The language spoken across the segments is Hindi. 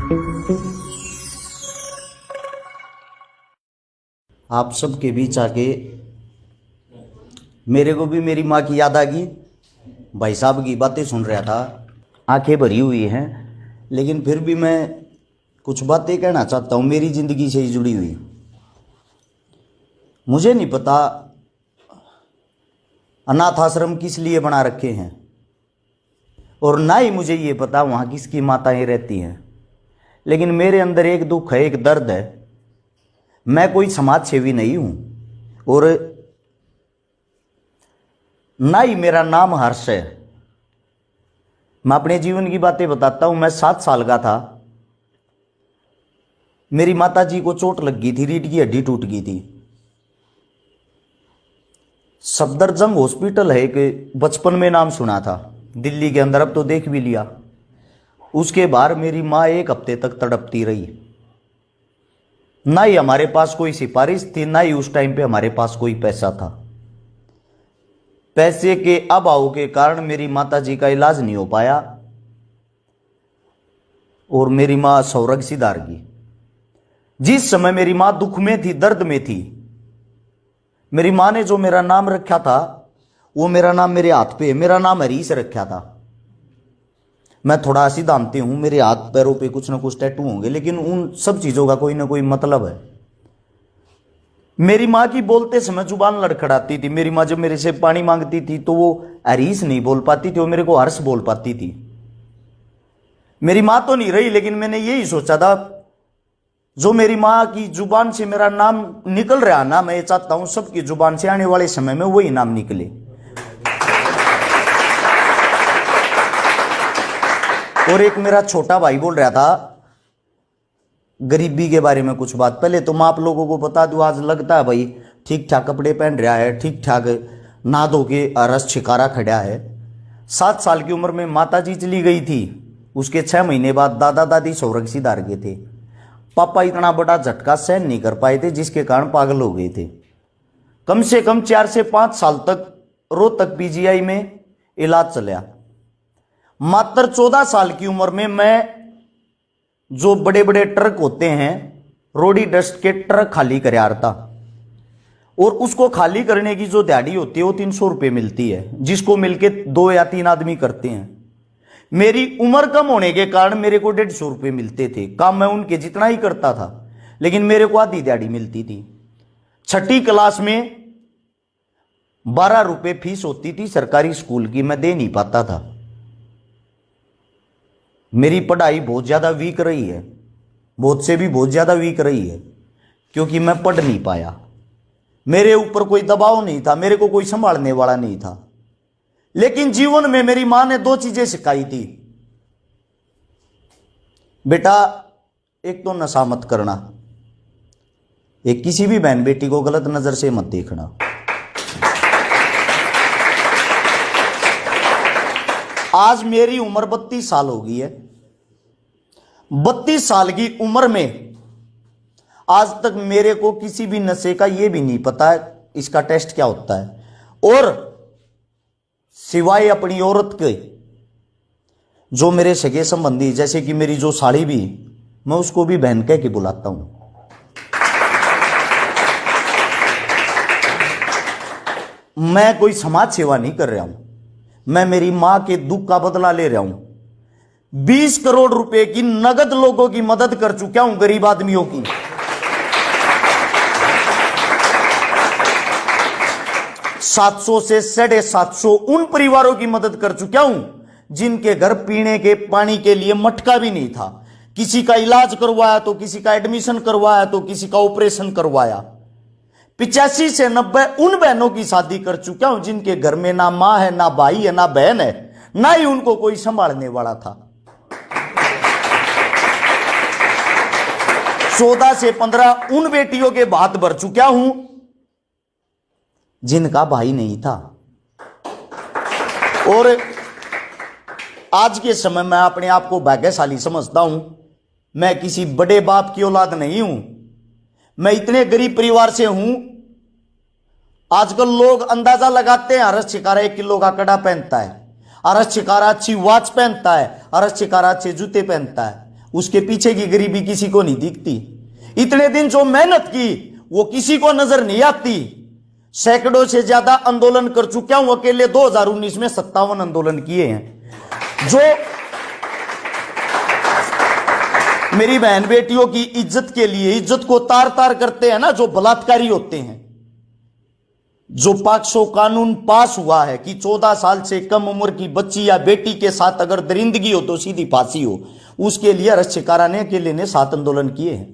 आप सबके बीच आके मेरे को भी मेरी माँ की याद आ गई। भाई साहब की बातें सुन रहा था, आंखें भरी हुई हैं, लेकिन फिर भी मैं कुछ बातें कहना चाहता हूँ मेरी ज़िंदगी से ही जुड़ी हुई। मुझे नहीं पता अनाथ आश्रम किस लिए बना रखे हैं, और ना ही मुझे ये पता वहाँ किसकी माताएं रहती हैं, लेकिन मेरे अंदर एक दुख है, एक दर्द है। मैं कोई समाज सेवी नहीं हूँ और ना ही मेरा नाम हर्ष है। मैं अपने जीवन की बातें बताता हूँ। मैं 7 साल का था, मेरी माता जी को चोट लग गई थी, रीढ़ की हड्डी टूट गई थी। सफदरजंग हॉस्पिटल है एक, बचपन में नाम सुना था, दिल्ली के अंदर, अब तो देख भी लिया। उसके बाद मेरी माँ 1 हफ्ते तक तड़पती रही। ना ही हमारे पास कोई सिफारिश थी, ना ही उस टाइम पे हमारे पास कोई पैसा था। पैसे के अभाव के कारण मेरी माता जी का इलाज नहीं हो पाया और मेरी माँ स्वर्ग सिधार गई। जिस समय मेरी माँ दुख में थी, दर्द में थी, मेरी माँ ने जो मेरा नाम रखा था वो मेरा नाम मेरे हाथ पे, मेरा नाम हरीश रखा था। मैं थोड़ा सिद्धांती हूं, मेरे हाथ पैरों पे कुछ ना कुछ टैटू होंगे, लेकिन उन सब चीजों का कोई ना कोई मतलब है। मेरी माँ की बोलते समय जुबान लड़खड़ाती थी। मेरी माँ जब मेरे से पानी मांगती थी तो वो हरीश नहीं बोल पाती थी, वो मेरे को हर्ष बोल पाती थी। मेरी माँ तो नहीं रही, लेकिन मैंने यही सोचा था जो मेरी माँ की जुबान से मेरा नाम निकल रहा ना, मैं ये चाहता हूं सबकी जुबान से आने वाले समय में वही नाम निकले। और एक मेरा छोटा भाई बोल रहा था गरीबी के बारे में कुछ बात। पहले तो मैं आप लोगों को बता दूं, आज लगता है भाई ठीक ठाक कपड़े पहन रहा है, ठीक ठाक नहा धो के रस छिकारा खड़ा है। 7 साल की उम्र में माता जी चली गई थी, उसके 6 महीने बाद दादा दादी स्वर्ग सिधार गए थे। पापा इतना बड़ा झटका सहन नहीं कर पाए थे, जिसके कारण पागल हो गए थे। कम से कम 4 से 5 साल तक रोहतक पीजीआई में इलाज चला। मात्र 14 साल की उम्र में मैं जो बड़े बड़े ट्रक होते हैं, रोडी डस्ट के ट्रक खाली कर आ रहा था, और उसको खाली करने की जो दिहाड़ी होती है वो 300 रुपये मिलती है, जिसको मिलके 2 या 3 आदमी करते हैं। मेरी उम्र कम होने के कारण मेरे को 150 रुपये मिलते थे। काम मैं उनके जितना ही करता था, लेकिन मेरे को आधी दिहाड़ी मिलती थी। 6ठी क्लास में 12 रुपये फीस होती थी सरकारी स्कूल की, मैं दे नहीं पाता था। मेरी पढ़ाई बहुत ज्यादा वीक रही है, बहुत से भी बहुत ज्यादा वीक रही है, क्योंकि मैं पढ़ नहीं पाया। मेरे ऊपर कोई दबाव नहीं था, मेरे को कोई संभालने वाला नहीं था। लेकिन जीवन में मेरी मां ने 2 चीजें सिखाई थी। बेटा, एक तो नशा मत करना, एक किसी भी बहन बेटी को गलत नजर से मत देखना। आज मेरी उम्र 32 साल हो गई है। 32 साल की उम्र में आज तक मेरे को किसी भी नशे का ये भी नहीं पता है इसका टेस्ट क्या होता है। और सिवाय अपनी औरत के जो मेरे सगे संबंधी, जैसे कि मेरी जो साड़ी भी, मैं उसको भी बहन कह के बुलाता हूं। मैं कोई समाज सेवा नहीं कर रहा हूं, मैं मेरी मां के दुख का बदला ले रहा हूं। 20 करोड़ रुपए की नगद लोगों की मदद कर चुका हूं, गरीब आदमियों की। 700 से 750 उन परिवारों की मदद कर चुका हूं जिनके घर पीने के पानी के लिए मटका भी नहीं था। किसी का इलाज करवाया तो किसी का एडमिशन करवाया तो किसी का ऑपरेशन करवाया। 85 से 90 उन बहनों की शादी कर चुका हूं जिनके घर में ना मां है, ना भाई है, ना बहन है, ना ही उनको कोई संभालने वाला था। 14 से 15 उन बेटियों के भात भर चुका हूं जिनका भाई नहीं था। और आज के समय में अपने आप को भाग्यशाली समझता हूं। मैं किसी बड़े बाप की औलाद नहीं हूं, मैं इतने गरीब परिवार से हूं। आजकल लोग अंदाजा लगाते हैं हर्ष छिकारा 1 किलो का कड़ा पहनता है, हर्ष छिकारा अच्छी वॉच पहनता है, हर्ष छिकारा अच्छे जूते पहनता है। उसके पीछे की गरीबी किसी को नहीं दिखती। इतने दिन जो मेहनत की वो किसी को नजर नहीं आती। सैकड़ों से ज्यादा आंदोलन कर चुका हूं अकेले। 2019 में 57 आंदोलन किए हैं। जो मेरी बहन बेटियों की इज्जत के लिए, इज्जत को तार तार करते हैं ना, जो बलात्कारी होते हैं, जो पॉक्सो कानून पास हुआ है कि 14 साल से कम उम्र की बच्ची या बेटी के साथ अगर दरिंदगी हो तो सीधी फांसी हो, उसके लिए अरश शिकारा ने अकेले ने 7 आंदोलन किए हैं।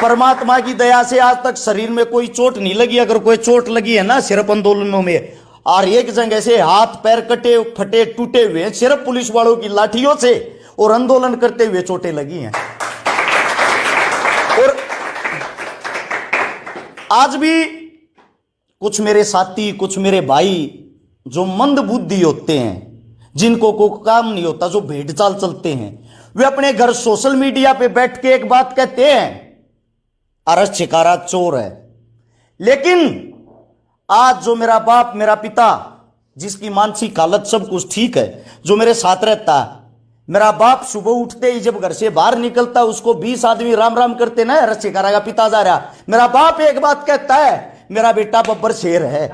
परमात्मा की दया से आज तक शरीर में कोई चोट नहीं लगी। अगर कोई चोट लगी है ना सिर्फ आंदोलनों में, और एक जगह से हाथ पैर कटे फटे टूटे हुए सिर्फ पुलिस वालों की लाठियों से और आंदोलन करते हुए चोटें लगी हैं। और आज भी कुछ मेरे साथी, कुछ मेरे भाई जो मंद बुद्धि होते हैं, जिनको कोई काम नहीं होता, जो भेड़ चाल चलते हैं, वे अपने घर सोशल मीडिया पे बैठ के एक बात कहते हैं, अरश शिकारा चोर है। लेकिन आज जो मेरा बाप, मेरा पिता, जिसकी मानसिक हालत सब कुछ ठीक है, जो मेरे साथ रहता है, मेरा बाप सुबह उठते ही जब घर से बाहर निकलता उसको 20 आदमी राम राम करते ना, अरश शिकारा का पिता जा रहा। मेरा बाप एक बात कहता है, मेरा बेटा बब्बर शेर है।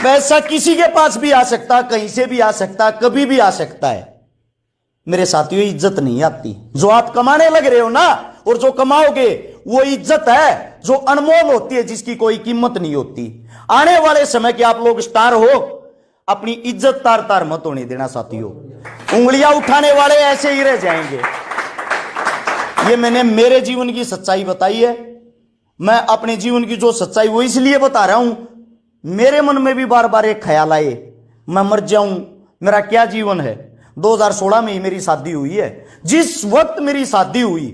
वैसा किसी के पास भी आ सकता, कहीं से भी आ सकता, कभी भी आ सकता है। मेरे साथियों, इज्जत नहीं आती। जो आप कमाने लग रहे हो ना, और जो कमाओगे वो इज्जत है जो अनमोल होती है, जिसकी कोई कीमत नहीं होती। आने वाले समय के आप लोग स्टार हो, अपनी इज्जत तार तार मत होने देना साथियों। उंगलियां उठाने वाले ऐसे ही रह जाएंगे। ये मैंने मेरे जीवन की सच्चाई बताई है। मैं अपने जीवन की जो सच्चाई वो इसलिए बता रहा हूं, मेरे मन में भी बार बार एक ख्याल आए, मैं मर जाऊं, मेरा क्या जीवन है। 2016 में ही मेरी शादी हुई है। जिस वक्त मेरी शादी हुई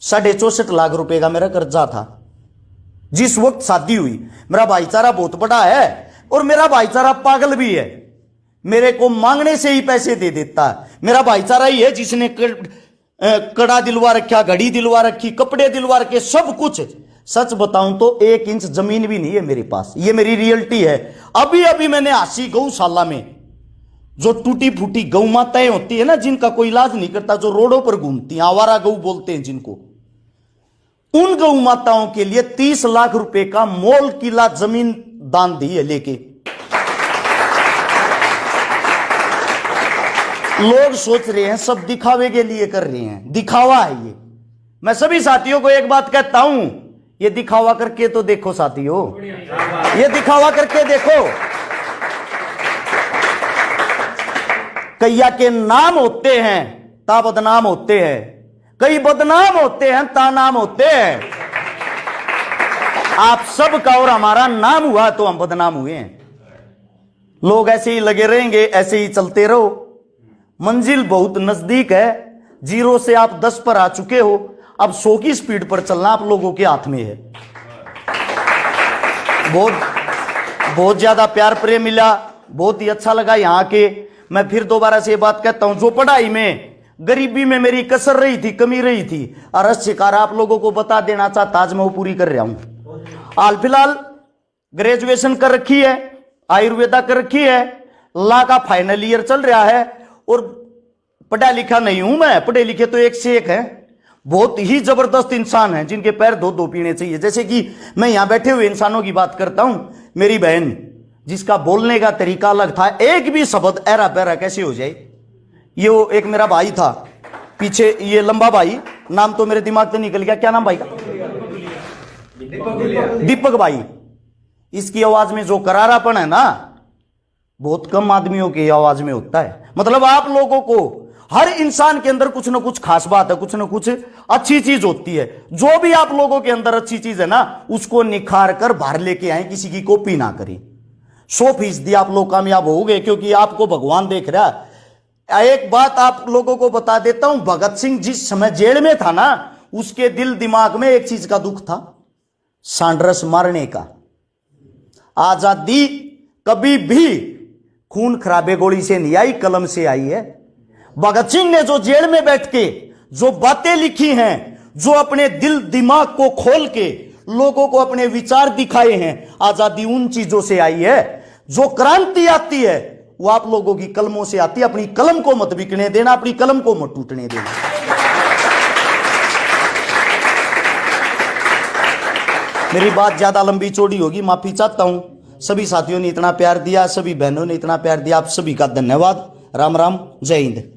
64.5 लाख रुपए का मेरा कर्जा था। जिस वक्त शादी हुई, मेरा भाईचारा बहुत बड़ा है और मेरा भाईचारा पागल भी है। मेरे को मांगने से ही पैसे दे देता है। मेरा भाईचारा ही है जिसने कड़ा दिलवा रखा, घड़ी दिलवा रखी, कपड़े दिलवा रखे, सब कुछ। सच बताऊं तो 1 इंच जमीन भी नहीं है मेरे पास। ये मेरी रियलिटी है। अभी अभी मैंने 80 गौशाला में जो टूटी फूटी गौ माताएं होती है ना, जिनका कोई इलाज नहीं करता, जो रोडों पर घूमती हैं, आवारा गौ बोलते हैं जिनको, उन गौ माताओं के लिए 30 लाख रुपए का मोल किला जमीन दान दी है लेके। लोग सोच रहे हैं सब दिखावे के लिए कर रहे हैं, दिखावा है ये। मैं सभी साथियों को एक बात कहता हूं, ये दिखावा करके तो देखो साथियों, ये दिखावा करके देखो। कैया के नाम होते हैं ता बदनाम होते हैं, कई बदनाम होते हैं ता नाम होते हैं। आप सबका और हमारा नाम हुआ तो हम बदनाम हुए हैं। लोग ऐसे ही लगे रहेंगे, ऐसे ही चलते रहो। मंजिल बहुत नजदीक है। 0 से आप 10 पर आ चुके हो, अब 100 की स्पीड पर चलना आप लोगों के हाथ में है। बहुत ज्यादा प्यार प्रेम मिला, बहुत ही अच्छा लगा यहाँ के। मैं फिर दोबारा से ये बात कहता हूं, जो पढ़ाई में गरीबी में मेरी कसर रही थी, कमी रही थी, अरश शिकारा आप लोगों को बता देना चाहता, आज मैं वो पूरी कर रहा हूं। हाल फिलहाल ग्रेजुएशन कर रखी है, आयुर्वेदा कर रखी है, लॉ का फाइनल ईयर चल रहा है। और पढ़ा लिखा नहीं हूं मैं, पढ़े लिखे तो एक से एक है। बहुत ही जबरदस्त इंसान हैं जिनके पैर धो धो पीने चाहिए। जैसे कि मैं यहां बैठे हुए इंसानों की बात करता हूं, मेरी बहन जिसका बोलने का तरीका अलग था, एक भी शब्द ऐरा पैरा कैसे हो जाए। ये वो एक मेरा भाई था पीछे, ये लंबा भाई, नाम तो मेरे दिमाग से निकल गया, क्या नाम भाई का? दीपक भाई। इसकी आवाज में जो करारापन है ना, बहुत कम आदमियों की आवाज में होता है। मतलब आप लोगों को हर इंसान के अंदर कुछ ना कुछ खास बात है, कुछ ना कुछ अच्छी चीज होती है। जो भी आप लोगों के अंदर अच्छी चीज है ना, उसको निखार कर बाहर लेके आए, किसी की कॉपी ना करें। 100% आप लोग कामयाब हो गए, क्योंकि आपको भगवान देख रहा है। एक बात आप लोगों को बता देता हूं, भगत सिंह जिस समय जेल में था ना, उसके दिल दिमाग में एक चीज का दुख था, सांड्रस मारने का। आजादी कभी भी खून खराबे गोली से नहीं आई, कलम से आई है। भगत सिंह ने जो जेल में बैठ के जो बातें लिखी हैं, जो अपने दिल दिमाग को खोल के लोगों को अपने विचार दिखाए हैं। आजादी उन चीजों से आई है, जो क्रांति आती है वो आप लोगों की कलमों से आती है। अपनी कलम को मत बिकने देना, अपनी कलम को मत टूटने देना। मेरी बात ज्यादा लंबी चौड़ी होगी, माफी चाहता हूं। सभी साथियों ने इतना प्यार दिया, सभी बहनों ने इतना प्यार दिया, आप सभी का धन्यवाद। राम राम, जय हिंद।